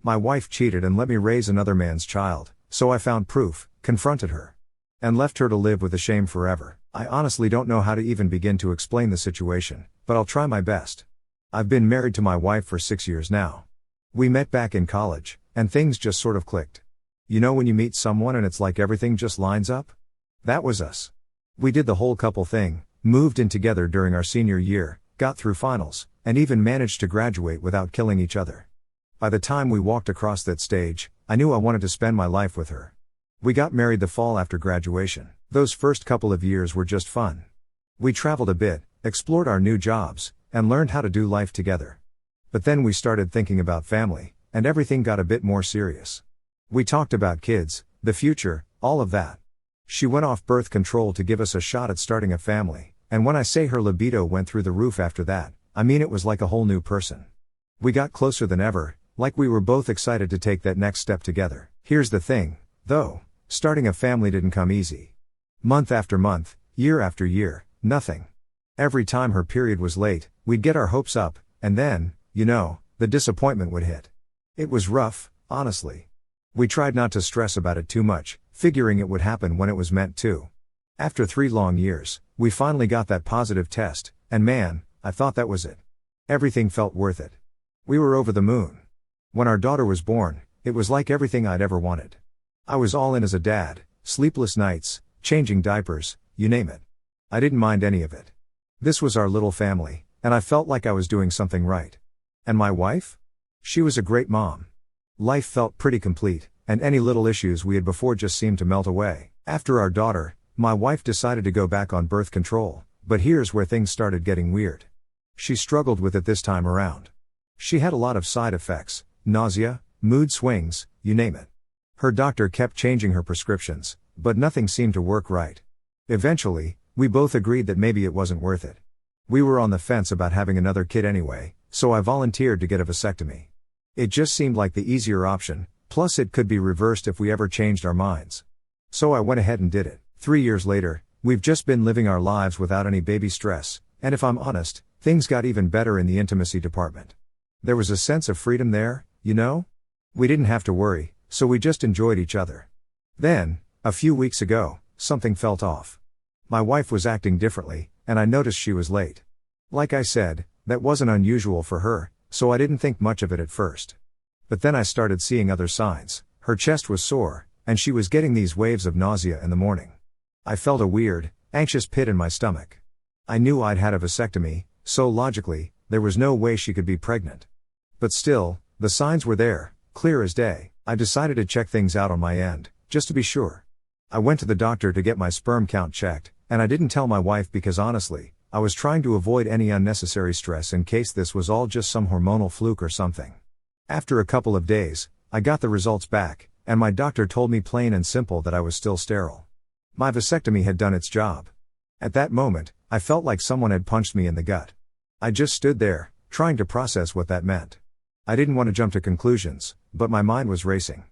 My wife cheated and let me raise another man's child, so I found proof, confronted her, and left her to live with the shame forever. I honestly don't know how to even begin to explain the situation, but I'll try my best. I've been married to my wife for 6 years now. We met back in college, and things just sort of clicked. You know when you meet someone and it's like everything just lines up? That was us. We did the whole couple thing, moved in together during our senior year, got through finals, and even managed to graduate without killing each other. By the time we walked across that stage, I knew I wanted to spend my life with her. We got married the fall after graduation. Those first couple of years were just fun. We traveled a bit, explored our new jobs, and learned how to do life together. But then we started thinking about family, and everything got a bit more serious. We talked about kids, the future, all of that. She went off birth control to give us a shot at starting a family, and when I say her libido went through the roof after that, I mean it was like a whole new person. We got closer than ever, like we were both excited to take that next step together. Here's the thing, though, starting a family didn't come easy. Month after month, year after year, nothing. Every time her period was late, we'd get our hopes up, and then, the disappointment would hit. It was rough, honestly. We tried not to stress about it too much, figuring it would happen when it was meant to. After 3 long years, we finally got that positive test, and man, I thought that was it. Everything felt worth it. We were over the moon. When our daughter was born, it was like everything I'd ever wanted. I was all in as a dad, sleepless nights, changing diapers, you name it. I didn't mind any of it. This was our little family, and I felt like I was doing something right. And my wife? She was a great mom. Life felt pretty complete, and any little issues we had before just seemed to melt away. After our daughter, my wife decided to go back on birth control, but here's where things started getting weird. She struggled with it this time around. She had a lot of side effects, nausea, mood swings, you name it. Her doctor kept changing her prescriptions, but nothing seemed to work right. Eventually, we both agreed that maybe it wasn't worth it. We were on the fence about having another kid anyway, so I volunteered to get a vasectomy. It just seemed like the easier option, plus it could be reversed if we ever changed our minds. So I went ahead and did it. 3 years later, we've just been living our lives without any baby stress, and if I'm honest, things got even better in the intimacy department. There was a sense of freedom there, We didn't have to worry, so we just enjoyed each other. Then, a few weeks ago, something felt off. My wife was acting differently, and I noticed she was late. Like I said, that wasn't unusual for her, so I didn't think much of it at first. But then I started seeing other signs. Her chest was sore, and she was getting these waves of nausea in the morning. I felt a weird, anxious pit in my stomach. I knew I'd had a vasectomy, so logically, there was no way she could be pregnant. But still, the signs were there, clear as day. I decided to check things out on my end, just to be sure. I went to the doctor to get my sperm count checked, and I didn't tell my wife because honestly, I was trying to avoid any unnecessary stress in case this was all just some hormonal fluke or something. After a couple of days, I got the results back, and my doctor told me plain and simple that I was still sterile. My vasectomy had done its job. At that moment, I felt like someone had punched me in the gut. I just stood there, trying to process what that meant. I didn't want to jump to conclusions, but my mind was racing.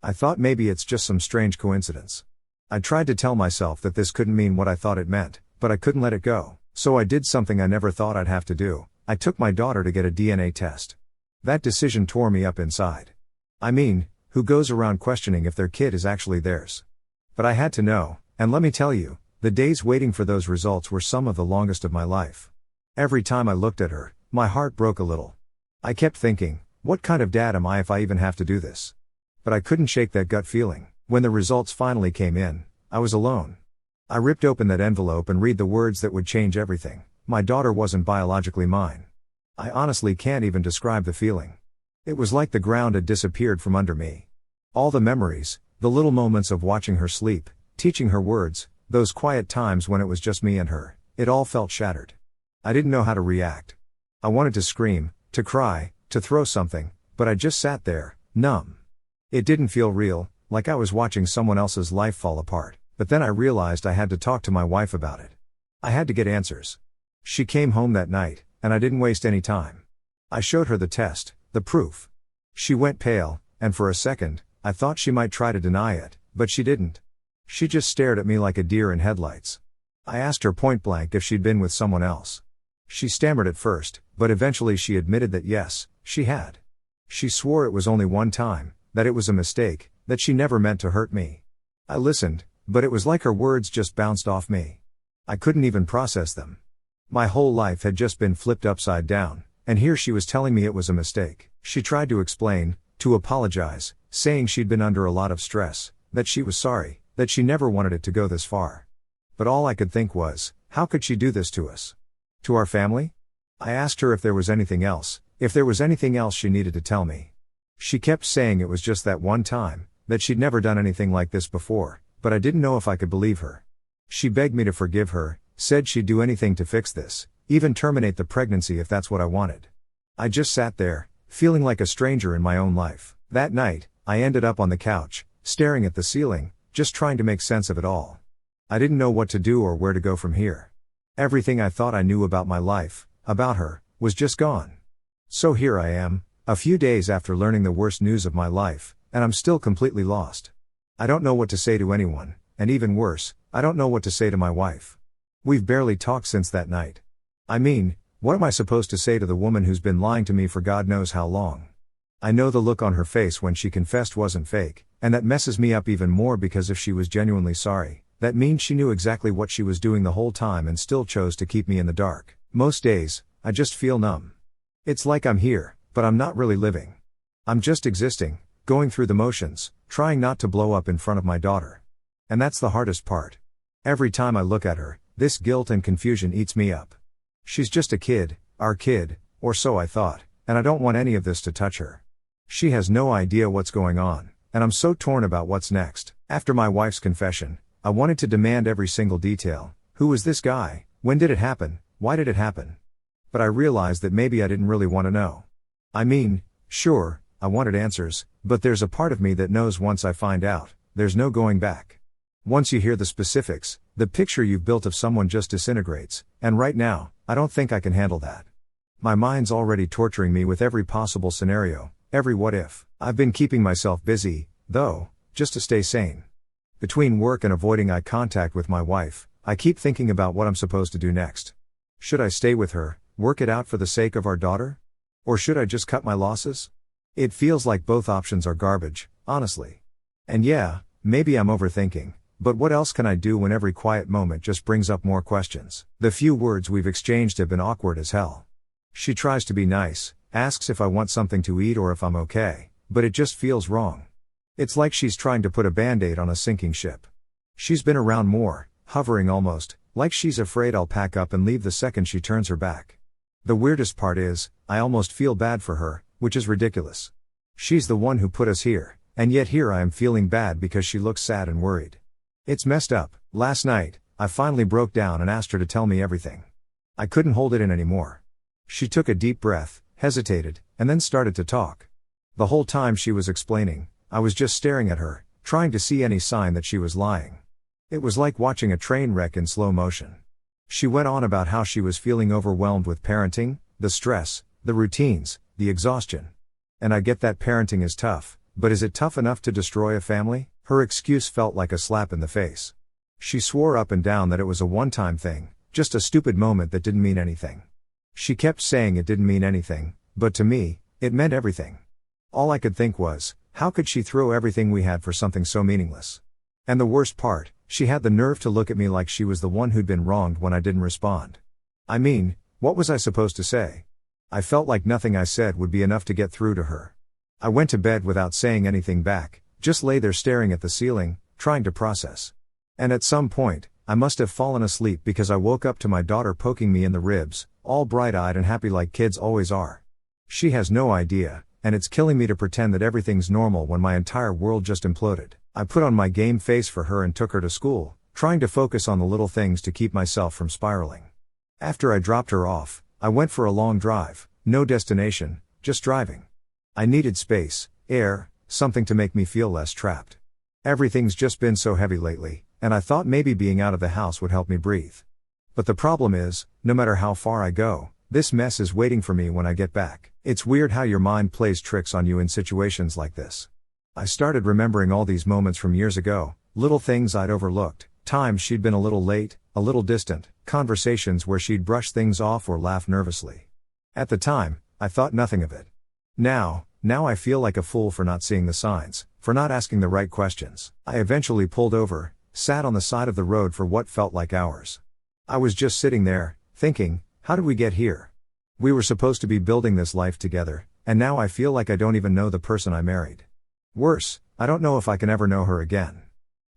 I thought maybe it's just some strange coincidence. I tried to tell myself that this couldn't mean what I thought it meant, but I couldn't let it go. So I did something I never thought I'd have to do. I took my daughter to get a DNA test. That decision tore me up inside. I mean, who goes around questioning if their kid is actually theirs? But I had to know, and let me tell you, the days waiting for those results were some of the longest of my life. Every time I looked at her, my heart broke a little. I kept thinking, what kind of dad am I if I even have to do this? But I couldn't shake that gut feeling. When the results finally came in, I was alone. I ripped open that envelope and read the words that would change everything. My daughter wasn't biologically mine. I honestly can't even describe the feeling. It was like the ground had disappeared from under me. All the memories, the little moments of watching her sleep, teaching her words, those quiet times when it was just me and her, it all felt shattered. I didn't know how to react. I wanted to scream, to cry, to throw something, but I just sat there, numb. It didn't feel real, like I was watching someone else's life fall apart. But then I realized I had to talk to my wife about it. I had to get answers. She came home that night, and I didn't waste any time. I showed her the test, the proof. She went pale, and for a second, I thought she might try to deny it, but she didn't. She just stared at me like a deer in headlights. I asked her point blank if she'd been with someone else. She stammered at first, but eventually she admitted that yes, she had. She swore it was only one time, that it was a mistake, that she never meant to hurt me. I listened, but it was like her words just bounced off me. I couldn't even process them. My whole life had just been flipped upside down, and here she was telling me it was a mistake. She tried to explain, to apologize, saying she'd been under a lot of stress, that she was sorry, that she never wanted it to go this far. But all I could think was, how could she do this to us? To our family? I asked her if there was anything else she needed to tell me. She kept saying it was just that one time, that she'd never done anything like this before, but I didn't know if I could believe her. She begged me to forgive her, said she'd do anything to fix this, even terminate the pregnancy if that's what I wanted. I just sat there, feeling like a stranger in my own life. That night, I ended up on the couch, staring at the ceiling, just trying to make sense of it all. I didn't know what to do or where to go from here. Everything I thought I knew about my life, about her, was just gone. So here I am, a few days after learning the worst news of my life, and I'm still completely lost. I don't know what to say to anyone, and even worse, I don't know what to say to my wife. We've barely talked since that night. I mean, what am I supposed to say to the woman who's been lying to me for God knows how long? I know the look on her face when she confessed wasn't fake, and that messes me up even more because if she was genuinely sorry, that means she knew exactly what she was doing the whole time and still chose to keep me in the dark. Most days, I just feel numb. It's like I'm here, but I'm not really living. I'm just existing, going through the motions, trying not to blow up in front of my daughter. And that's the hardest part. Every time I look at her, this guilt and confusion eats me up. She's just a kid, our kid, or so I thought, and I don't want any of this to touch her. She has no idea what's going on, and I'm so torn about what's next. After my wife's confession, I wanted to demand every single detail. Who was this guy? When did it happen? Why did it happen? But I realized that maybe I didn't really want to know. I mean, sure, I wanted answers, but there's a part of me that knows once I find out, there's no going back. Once you hear the specifics, the picture you've built of someone just disintegrates, and right now, I don't think I can handle that. My mind's already torturing me with every possible scenario, every what if. I've been keeping myself busy, though, just to stay sane. Between work and avoiding eye contact with my wife, I keep thinking about what I'm supposed to do next. Should I stay with her, work it out for the sake of our daughter? Or should I just cut my losses? It feels like both options are garbage, honestly. And yeah, maybe I'm overthinking, but what else can I do when every quiet moment just brings up more questions? The few words we've exchanged have been awkward as hell. She tries to be nice, asks if I want something to eat or if I'm okay, but it just feels wrong. It's like she's trying to put a band-aid on a sinking ship. She's been around more, hovering almost, like she's afraid I'll pack up and leave the second she turns her back. The weirdest part is, I almost feel bad for her, which is ridiculous. She's the one who put us here, and yet here I am feeling bad because she looks sad and worried. It's messed up. Last night, I finally broke down and asked her to tell me everything. I couldn't hold it in anymore. She took a deep breath, hesitated, and then started to talk. The whole time she was explaining, I was just staring at her, trying to see any sign that she was lying. It was like watching a train wreck in slow motion. She went on about how she was feeling overwhelmed with parenting, the stress, the routines, the exhaustion. And I get that parenting is tough, but is it tough enough to destroy a family? Her excuse felt like a slap in the face. She swore up and down that it was a one-time thing, just a stupid moment that didn't mean anything. She kept saying it didn't mean anything, but to me, it meant everything. All I could think was, how could she throw everything we had for something so meaningless? And the worst part, she had the nerve to look at me like she was the one who'd been wronged when I didn't respond. I mean, what was I supposed to say? I felt like nothing I said would be enough to get through to her. I went to bed without saying anything back, just lay there staring at the ceiling, trying to process. And at some point, I must have fallen asleep because I woke up to my daughter poking me in the ribs, all bright-eyed and happy like kids always are. She has no idea, and it's killing me to pretend that everything's normal when my entire world just imploded. I put on my game face for her and took her to school, trying to focus on the little things to keep myself from spiraling. After I dropped her off, I went for a long drive, no destination, just driving. I needed space, air, something to make me feel less trapped. Everything's just been so heavy lately, and I thought maybe being out of the house would help me breathe. But the problem is, no matter how far I go, this mess is waiting for me when I get back. It's weird how your mind plays tricks on you in situations like this. I started remembering all these moments from years ago, little things I'd overlooked, times she'd been a little late, a little distant, conversations where she'd brush things off or laugh nervously. At the time, I thought nothing of it. Now, now I feel like a fool for not seeing the signs, for not asking the right questions. I eventually pulled over, sat on the side of the road for what felt like hours. I was just sitting there, thinking, how did we get here? We were supposed to be building this life together, and now I feel like I don't even know the person I married. Worse, I don't know if I can ever know her again.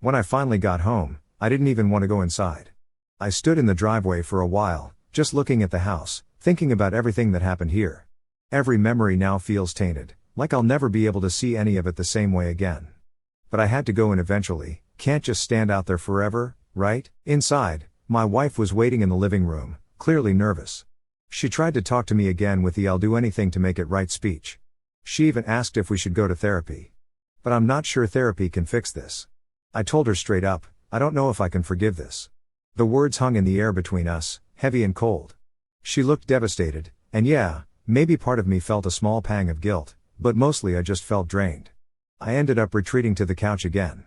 When I finally got home, I didn't even want to go inside. I stood in the driveway for a while, just looking at the house, thinking about everything that happened here. Every memory now feels tainted, like I'll never be able to see any of it the same way again. But I had to go in eventually, can't just stand out there forever, right? Inside, my wife was waiting in the living room, clearly nervous. She tried to talk to me again with the "I'll do anything to make it right" speech. She even asked if we should go to therapy. But I'm not sure therapy can fix this. I told her straight up, I don't know if I can forgive this. The words hung in the air between us, heavy and cold. She looked devastated, and yeah, maybe part of me felt a small pang of guilt, but mostly I just felt drained. I ended up retreating to the couch again.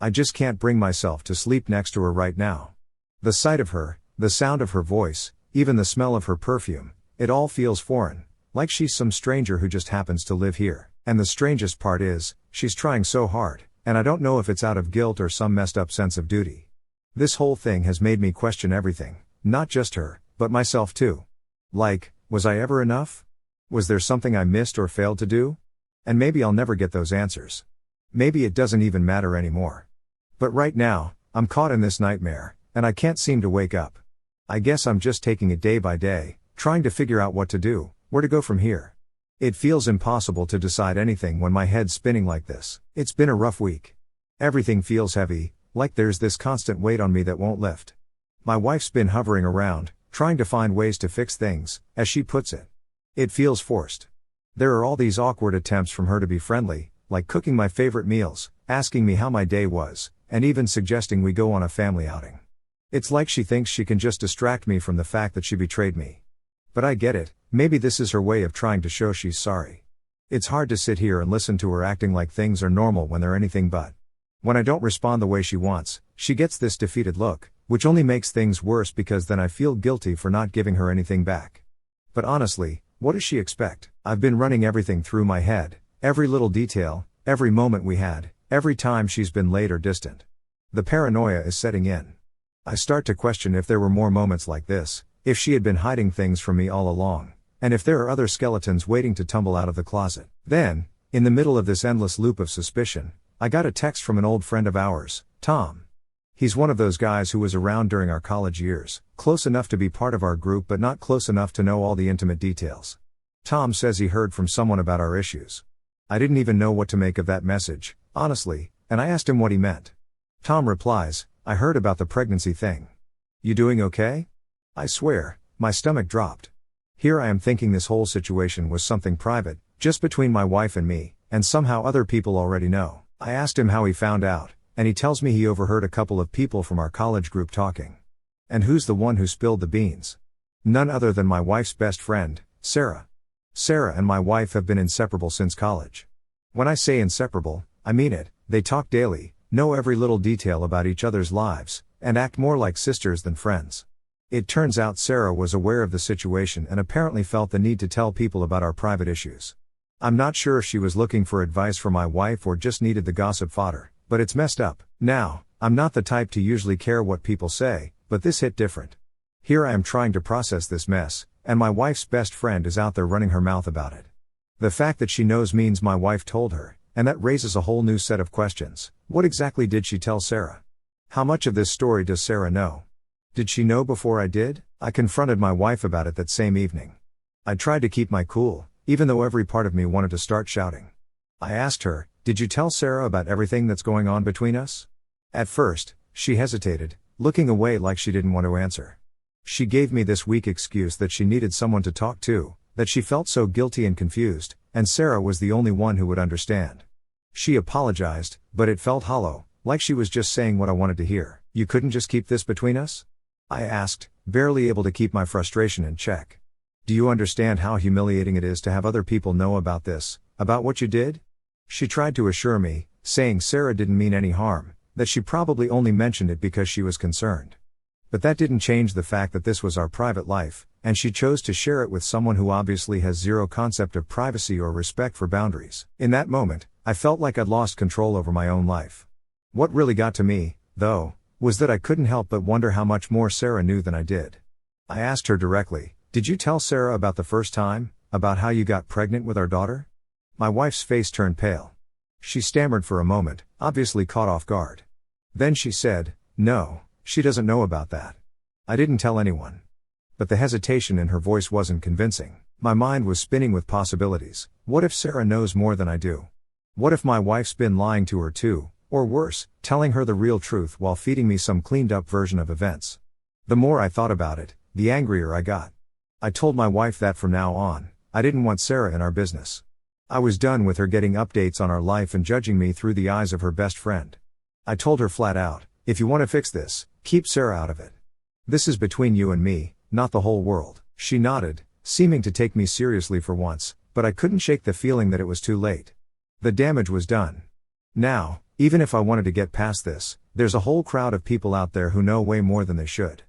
I just can't bring myself to sleep next to her right now. The sight of her, the sound of her voice, even the smell of her perfume, it all feels foreign, like she's some stranger who just happens to live here. And the strangest part is, she's trying so hard, and I don't know if it's out of guilt or some messed up sense of duty. This whole thing has made me question everything, not just her, but myself too. Like, was I ever enough? Was there something I missed or failed to do? And maybe I'll never get those answers. Maybe it doesn't even matter anymore. But right now, I'm caught in this nightmare, and I can't seem to wake up. I guess I'm just taking it day by day, trying to figure out what to do, where to go from here. It feels impossible to decide anything when my head's spinning like this. It's been a rough week. Everything feels heavy, like there's this constant weight on me that won't lift. My wife's been hovering around, trying to find ways to fix things, as she puts it. It feels forced. There are all these awkward attempts from her to be friendly, like cooking my favorite meals, asking me how my day was, and even suggesting we go on a family outing. It's like she thinks she can just distract me from the fact that she betrayed me. But I get it, maybe this is her way of trying to show she's sorry. It's hard to sit here and listen to her acting like things are normal when they're anything but. When I don't respond the way she wants, she gets this defeated look, which only makes things worse because then I feel guilty for not giving her anything back. But honestly, what does she expect? I've been running everything through my head, every little detail, every moment we had, every time she's been late or distant. The paranoia is setting in. I start to question if there were more moments like this, if she had been hiding things from me all along, and if there are other skeletons waiting to tumble out of the closet. Then, in the middle of this endless loop of suspicion, I got a text from an old friend of ours, Tom. He's one of those guys who was around during our college years, close enough to be part of our group but not close enough to know all the intimate details. Tom says he heard from someone about our issues. I didn't even know what to make of that message, honestly, and I asked him what he meant. Tom replies, I heard about the pregnancy thing. You doing okay? I swear, my stomach dropped. Here I am thinking this whole situation was something private, just between my wife and me, and somehow other people already know. I asked him how he found out, and he tells me he overheard a couple of people from our college group talking. And who's the one who spilled the beans? None other than my wife's best friend, Sarah. Sarah and my wife have been inseparable since college. When I say inseparable, I mean it. They talk daily, know every little detail about each other's lives, and act more like sisters than friends. It turns out Sarah was aware of the situation and apparently felt the need to tell people about our private issues. I'm not sure if she was looking for advice from my wife or just needed the gossip fodder, but it's messed up. Now, I'm not the type to usually care what people say, but this hit different. Here I am trying to process this mess, and my wife's best friend is out there running her mouth about it. The fact that she knows means my wife told her, and that raises a whole new set of questions. What exactly did she tell Sarah? How much of this story does Sarah know? Did she know before I did? I confronted my wife about it that same evening. I tried to keep my cool, even though every part of me wanted to start shouting. I asked her, did you tell Sarah about everything that's going on between us? At first, she hesitated, looking away like she didn't want to answer. She gave me this weak excuse that she needed someone to talk to, that she felt so guilty and confused, and Sarah was the only one who would understand. She apologized, but it felt hollow, like she was just saying what I wanted to hear. You couldn't just keep this between us? I asked, barely able to keep my frustration in check. Do you understand how humiliating it is to have other people know about this, about what you did? She tried to assure me, saying Sarah didn't mean any harm, that she probably only mentioned it because she was concerned. But that didn't change the fact that this was our private life, and she chose to share it with someone who obviously has zero concept of privacy or respect for boundaries. In that moment, I felt like I'd lost control over my own life. What really got to me, though, was that I couldn't help but wonder how much more Sarah knew than I did. I asked her directly, "Did you tell Sarah about the first time, about how you got pregnant with our daughter?" My wife's face turned pale. She stammered for a moment, obviously caught off guard. Then she said, "No, she doesn't know about that. I didn't tell anyone." But the hesitation in her voice wasn't convincing. My mind was spinning with possibilities. What if Sarah knows more than I do? What if my wife's been lying to her too, or worse, telling her the real truth while feeding me some cleaned up version of events? The more I thought about it, the angrier I got. I told my wife that from now on, I didn't want Sarah in our business. I was done with her getting updates on our life and judging me through the eyes of her best friend. I told her flat out, "If you want to fix this, keep Sarah out of it. This is between you and me, not the whole world." She nodded, seeming to take me seriously for once, but I couldn't shake the feeling that it was too late. The damage was done. Now, even if I wanted to get past this, there's a whole crowd of people out there who know way more than they should.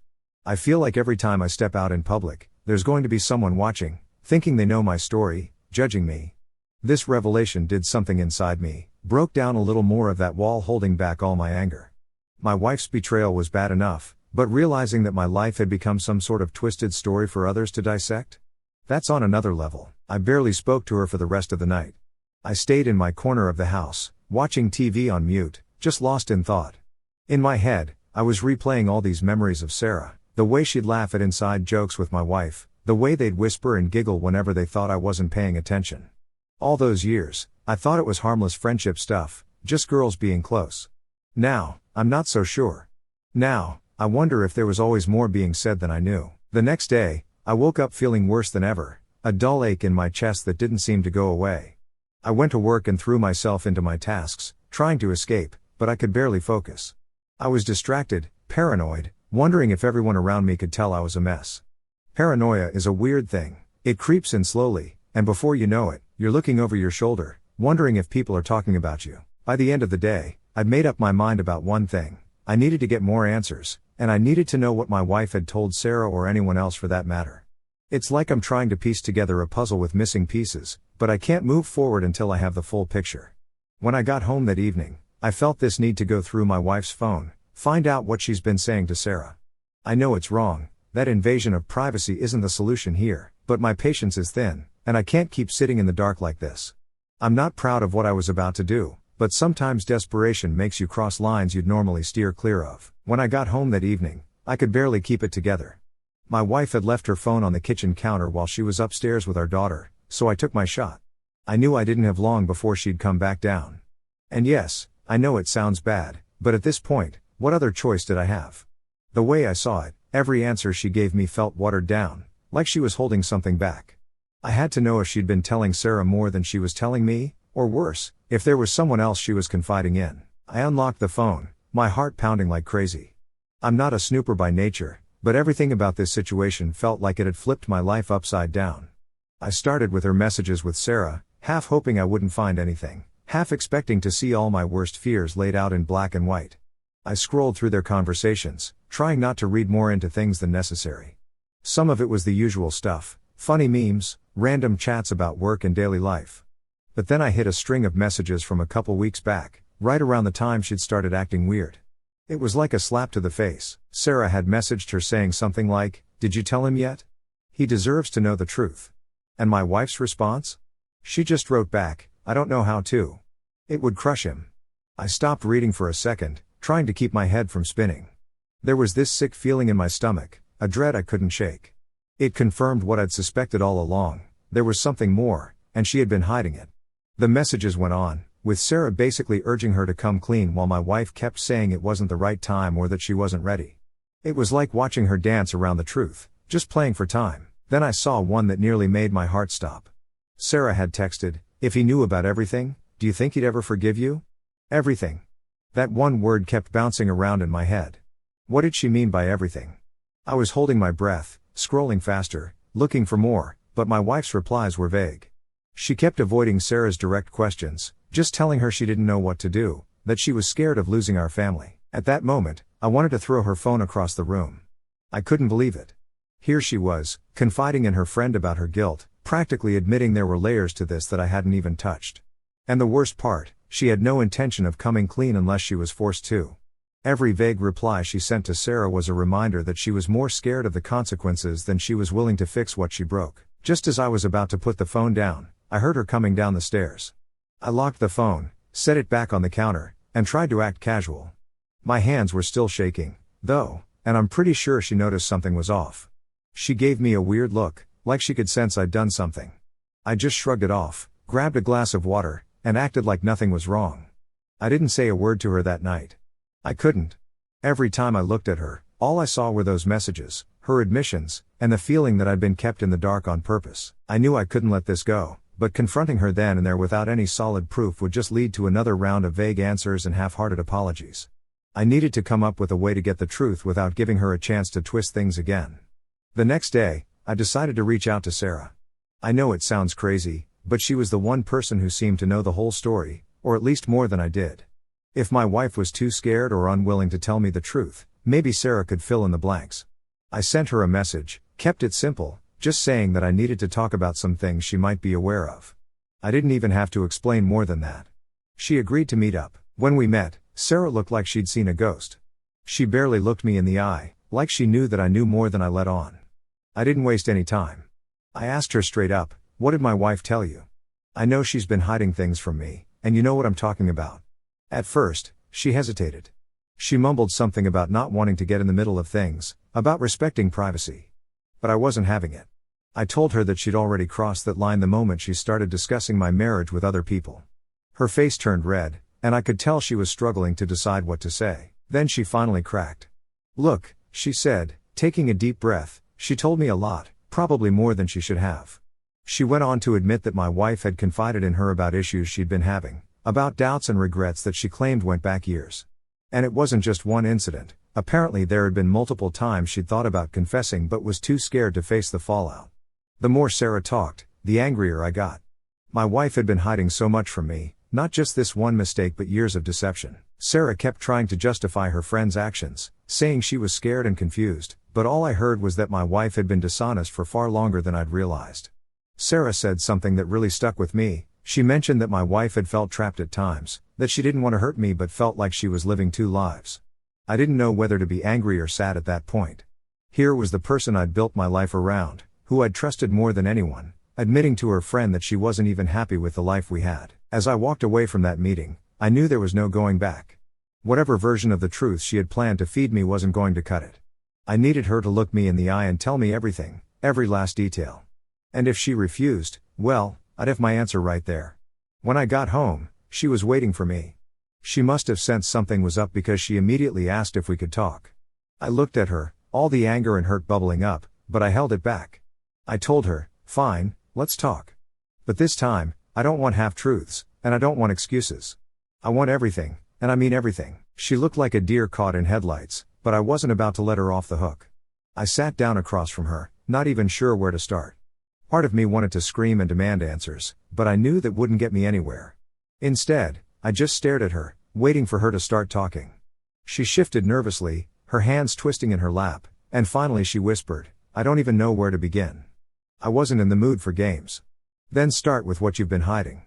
I feel like every time I step out in public, there's going to be someone watching, thinking they know my story, judging me. This revelation did something inside me, broke down a little more of that wall holding back all my anger. My wife's betrayal was bad enough, but realizing that my life had become some sort of twisted story for others to dissect? That's on another level. I barely spoke to her for the rest of the night. I stayed in my corner of the house, watching TV on mute, just lost in thought. In my head, I was replaying all these memories of Sarah, the way she'd laugh at inside jokes with my wife, the way they'd whisper and giggle whenever they thought I wasn't paying attention. All those years, I thought it was harmless friendship stuff, just girls being close. Now, I'm not so sure. Now, I wonder if there was always more being said than I knew. The next day, I woke up feeling worse than ever, a dull ache in my chest that didn't seem to go away. I went to work and threw myself into my tasks, trying to escape, but I could barely focus. I was distracted, paranoid, wondering if everyone around me could tell I was a mess. Paranoia is a weird thing. It creeps in slowly, and before you know it, you're looking over your shoulder, wondering if people are talking about you. By the end of the day, I'd made up my mind about one thing. I needed to get more answers, and I needed to know what my wife had told Sarah or anyone else for that matter. It's like I'm trying to piece together a puzzle with missing pieces, but I can't move forward until I have the full picture. When I got home that evening, I felt this need to go through my wife's phone, find out what she's been saying to Sarah. I know it's wrong, that invasion of privacy isn't the solution here, but my patience is thin, and I can't keep sitting in the dark like this. I'm not proud of what I was about to do, but sometimes desperation makes you cross lines you'd normally steer clear of. When I got home that evening, I could barely keep it together. My wife had left her phone on the kitchen counter while she was upstairs with our daughter, so I took my shot. I knew I didn't have long before she'd come back down. And yes, I know it sounds bad, but at this point, what other choice did I have? The way I saw it, every answer she gave me felt watered down, like she was holding something back. I had to know if she'd been telling Sarah more than she was telling me, or worse, if there was someone else she was confiding in. I unlocked the phone, my heart pounding like crazy. I'm not a snooper by nature, but everything about this situation felt like it had flipped my life upside down. I started with her messages with Sarah, half hoping I wouldn't find anything, half expecting to see all my worst fears laid out in black and white. I scrolled through their conversations, trying not to read more into things than necessary. Some of it was the usual stuff, funny memes, random chats about work and daily life. But then I hit a string of messages from a couple weeks back, right around the time she'd started acting weird. It was like a slap to the face. Sarah had messaged her saying something like, "Did you tell him yet? He deserves to know the truth." And my wife's response? She just wrote back, "I don't know how to. It would crush him." I stopped reading for a second, trying to keep my head from spinning. There was this sick feeling in my stomach, a dread I couldn't shake. It confirmed what I'd suspected all along. There was something more, and she had been hiding it. The messages went on, with Sarah basically urging her to come clean while my wife kept saying it wasn't the right time or that she wasn't ready. It was like watching her dance around the truth, just playing for time. Then I saw one that nearly made my heart stop. Sarah had texted, "If he knew about everything, do you think he'd ever forgive you?" Everything. That one word kept bouncing around in my head. What did she mean by everything? I was holding my breath, scrolling faster, looking for more, but my wife's replies were vague. She kept avoiding Sarah's direct questions, just telling her she didn't know what to do, that she was scared of losing our family. At that moment, I wanted to throw her phone across the room. I couldn't believe it. Here she was, confiding in her friend about her guilt, practically admitting there were layers to this that I hadn't even touched. And the worst part, she had no intention of coming clean unless she was forced to. Every vague reply she sent to Sarah was a reminder that she was more scared of the consequences than she was willing to fix what she broke. Just as I was about to put the phone down, I heard her coming down the stairs. I locked the phone, set it back on the counter, and tried to act casual. My hands were still shaking, though, and I'm pretty sure she noticed something was off. She gave me a weird look, like she could sense I'd done something. I just shrugged it off, grabbed a glass of water, and acted like nothing was wrong. I didn't say a word to her that night. I couldn't. Every time I looked at her, all I saw were those messages, her admissions, and the feeling that I'd been kept in the dark on purpose. I knew I couldn't let this go, but confronting her then and there without any solid proof would just lead to another round of vague answers and half-hearted apologies. I needed to come up with a way to get the truth without giving her a chance to twist things again. The next day, I decided to reach out to Sarah. I know it sounds crazy, but she was the one person who seemed to know the whole story, or at least more than I did. If my wife was too scared or unwilling to tell me the truth, maybe Sarah could fill in the blanks. I sent her a message, kept it simple, just saying that I needed to talk about some things she might be aware of. I didn't even have to explain more than that. She agreed to meet up. When we met, Sarah looked like she'd seen a ghost. She barely looked me in the eye, like she knew that I knew more than I let on. I didn't waste any time. I asked her straight up, "What did my wife tell you? I know she's been hiding things from me, and you know what I'm talking about." At first, she hesitated. She mumbled something about not wanting to get in the middle of things, about respecting privacy. But I wasn't having it. I told her that she'd already crossed that line the moment she started discussing my marriage with other people. Her face turned red, and I could tell she was struggling to decide what to say. Then she finally cracked. "Look," she said, taking a deep breath, "she told me a lot, probably more than she should have." She went on to admit that my wife had confided in her about issues she'd been having, about doubts and regrets that she claimed went back years. And it wasn't just one incident. Apparently there had been multiple times she'd thought about confessing but was too scared to face the fallout. The more Sarah talked, the angrier I got. My wife had been hiding so much from me, not just this one mistake but years of deception. Sarah kept trying to justify her friend's actions, saying she was scared and confused, but all I heard was that my wife had been dishonest for far longer than I'd realized. Sarah said something that really stuck with me. She mentioned that my wife had felt trapped at times, that she didn't want to hurt me but felt like she was living two lives. I didn't know whether to be angry or sad at that point. Here was the person I'd built my life around, who I'd trusted more than anyone, admitting to her friend that she wasn't even happy with the life we had. As I walked away from that meeting, I knew there was no going back. Whatever version of the truth she had planned to feed me wasn't going to cut it. I needed her to look me in the eye and tell me everything, every last detail. And if she refused, well, I'd have my answer right there. When I got home, she was waiting for me. She must have sensed something was up because she immediately asked if we could talk. I looked at her, all the anger and hurt bubbling up, but I held it back. I told her, "Fine, let's talk. But this time, I don't want half-truths, and I don't want excuses. I want everything, and I mean everything." She looked like a deer caught in headlights, but I wasn't about to let her off the hook. I sat down across from her, not even sure where to start. Part of me wanted to scream and demand answers, but I knew that wouldn't get me anywhere. Instead, I just stared at her, waiting for her to start talking. She shifted nervously, her hands twisting in her lap, and finally she whispered, "I don't even know where to begin." I wasn't in the mood for games. "Then start with what you've been hiding.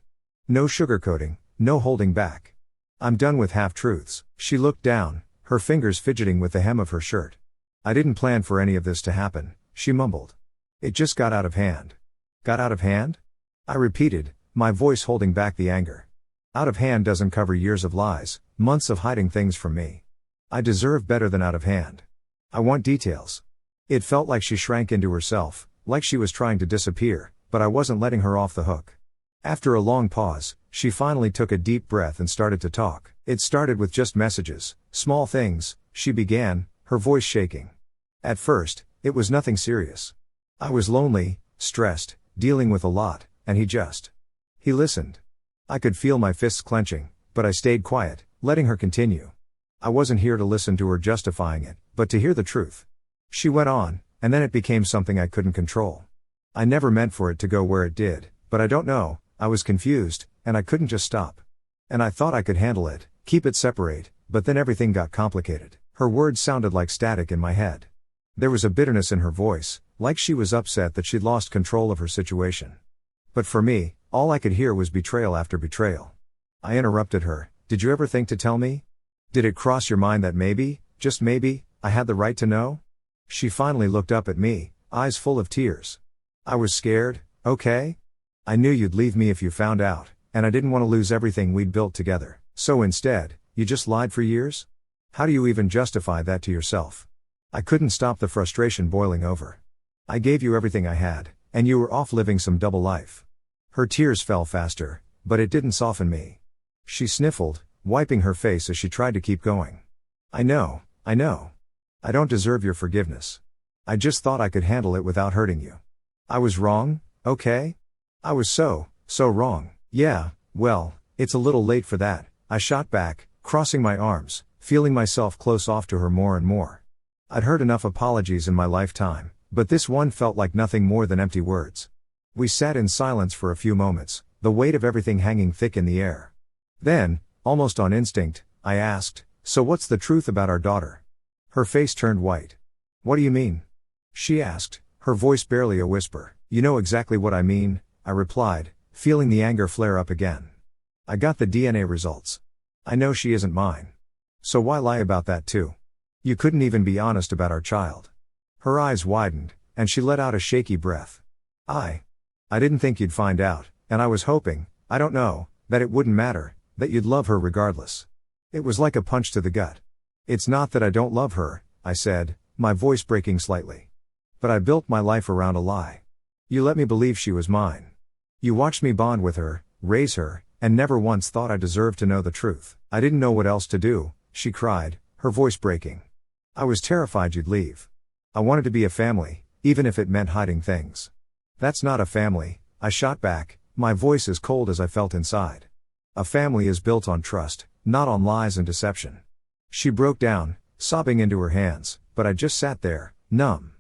No sugarcoating, no holding back. I'm done with half-truths." She looked down, her fingers fidgeting with the hem of her shirt. "I didn't plan for any of this to happen," she mumbled. "It just got out of hand." "Got out of hand?" I repeated, my voice holding back the anger. "Out of hand doesn't cover years of lies, months of hiding things from me. I deserve better than out of hand. I want details." It felt like she shrank into herself, like she was trying to disappear, but I wasn't letting her off the hook. After a long pause, she finally took a deep breath and started to talk. "It started with just messages, small things," she began, her voice shaking. "At first, it was nothing serious. I was lonely, stressed, dealing with a lot, and he listened. I could feel my fists clenching, but I stayed quiet, letting her continue. I wasn't here to listen to her justifying it, but to hear the truth." She went on, and then it became something I couldn't control. I never meant for it to go where it did, but I don't know, I was confused, and I couldn't just stop. And I thought I could handle it, keep it separate, but then everything got complicated. Her words sounded like static in my head. There was a bitterness in her voice, like she was upset that she'd lost control of her situation. But for me, all I could hear was betrayal after betrayal. I interrupted her. Did you ever think to tell me? Did it cross your mind that maybe, just maybe, I had the right to know? She finally looked up at me, eyes full of tears. I was scared, okay? I knew you'd leave me if you found out, and I didn't want to lose everything we'd built together. So instead, you just lied for years? How do you even justify that to yourself? I couldn't stop the frustration boiling over. I gave you everything I had, and you were off living some double life. Her tears fell faster, but it didn't soften me. She sniffled, wiping her face as she tried to keep going. I know. I don't deserve your forgiveness. I just thought I could handle it without hurting you. I was wrong, okay? I was so wrong. Yeah, well, it's a little late for that, I shot back, crossing my arms, feeling myself close off to her more and more. I'd heard enough apologies in my lifetime, but this one felt like nothing more than empty words. We sat in silence for a few moments, the weight of everything hanging thick in the air. Then, almost on instinct, I asked, so what's the truth about our daughter? Her face turned white. What do you mean? She asked, her voice barely a whisper. You know exactly what I mean, I replied, feeling the anger flare up again. I got the DNA results. I know she isn't mine. So why lie about that too? You couldn't even be honest about our child. Her eyes widened, and she let out a shaky breath. I didn't think you'd find out, and I was hoping, I don't know, that it wouldn't matter, that you'd love her regardless. It was like a punch to the gut. It's not that I don't love her, I said, my voice breaking slightly. But I built my life around a lie. You let me believe she was mine. You watched me bond with her, raise her, and never once thought I deserved to know the truth. I didn't know what else to do, she cried, her voice breaking. I was terrified you'd leave. I wanted to be a family, even if it meant hiding things. That's not a family, I shot back, my voice as cold as I felt inside. A family is built on trust, not on lies and deception. She broke down, sobbing into her hands, but I just sat there, numb.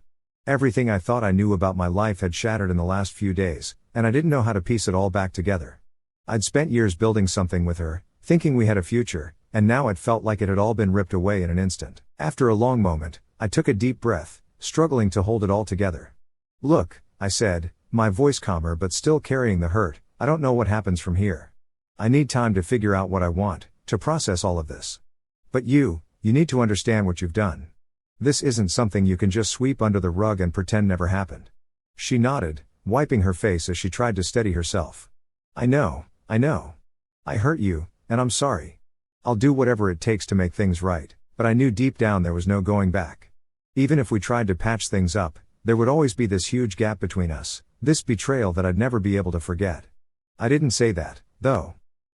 Everything I thought I knew about my life had shattered in the last few days, and I didn't know how to piece it all back together. I'd spent years building something with her, thinking we had a future, and now it felt like it had all been ripped away in an instant. After a long moment, I took a deep breath, struggling to hold it all together. Look, I said, my voice calmer but still carrying the hurt, I don't know what happens from here. I need time to figure out what I want, to process all of this. But you need to understand what you've done. This isn't something you can just sweep under the rug and pretend never happened. She nodded, wiping her face as she tried to steady herself. I know. I hurt you, and I'm sorry. I'll do whatever it takes to make things right, but I knew deep down there was no going back. Even if we tried to patch things up, there would always be this huge gap between us, this betrayal that I'd never be able to forget. I didn't say that, though.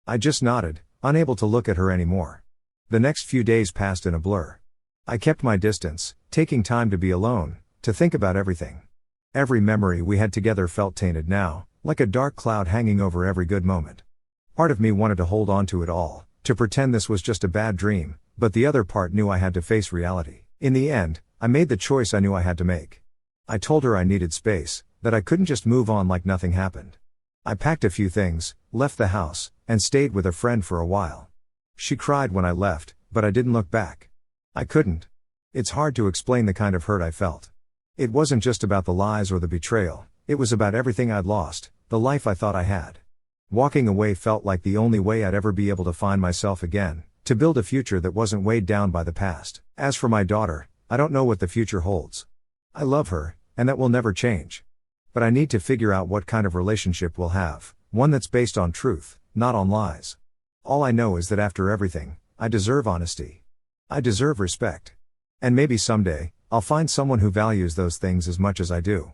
I just nodded, unable to look at her anymore. The next few days passed in a blur. I kept my distance, taking time to be alone, to think about everything. Every memory we had together felt tainted now, like a dark cloud hanging over every good moment. Part of me wanted to hold on to it all, to pretend this was just a bad dream, but the other part knew I had to face reality. In the end, I made the choice I knew I had to make. I told her I needed space, that I couldn't just move on like nothing happened. I packed a few things, left the house, and stayed with a friend for a while. She cried when I left, but I didn't look back. I couldn't. It's hard to explain the kind of hurt I felt. It wasn't just about the lies or the betrayal, it was about everything I'd lost, the life I thought I had. Walking away felt like the only way I'd ever be able to find myself again, to build a future that wasn't weighed down by the past. As for my daughter, I don't know what the future holds. I love her, and that will never change. But I need to figure out what kind of relationship we'll have, one that's based on truth, not on lies. All I know is that after everything, I deserve honesty. I deserve respect. And maybe someday, I'll find someone who values those things as much as I do.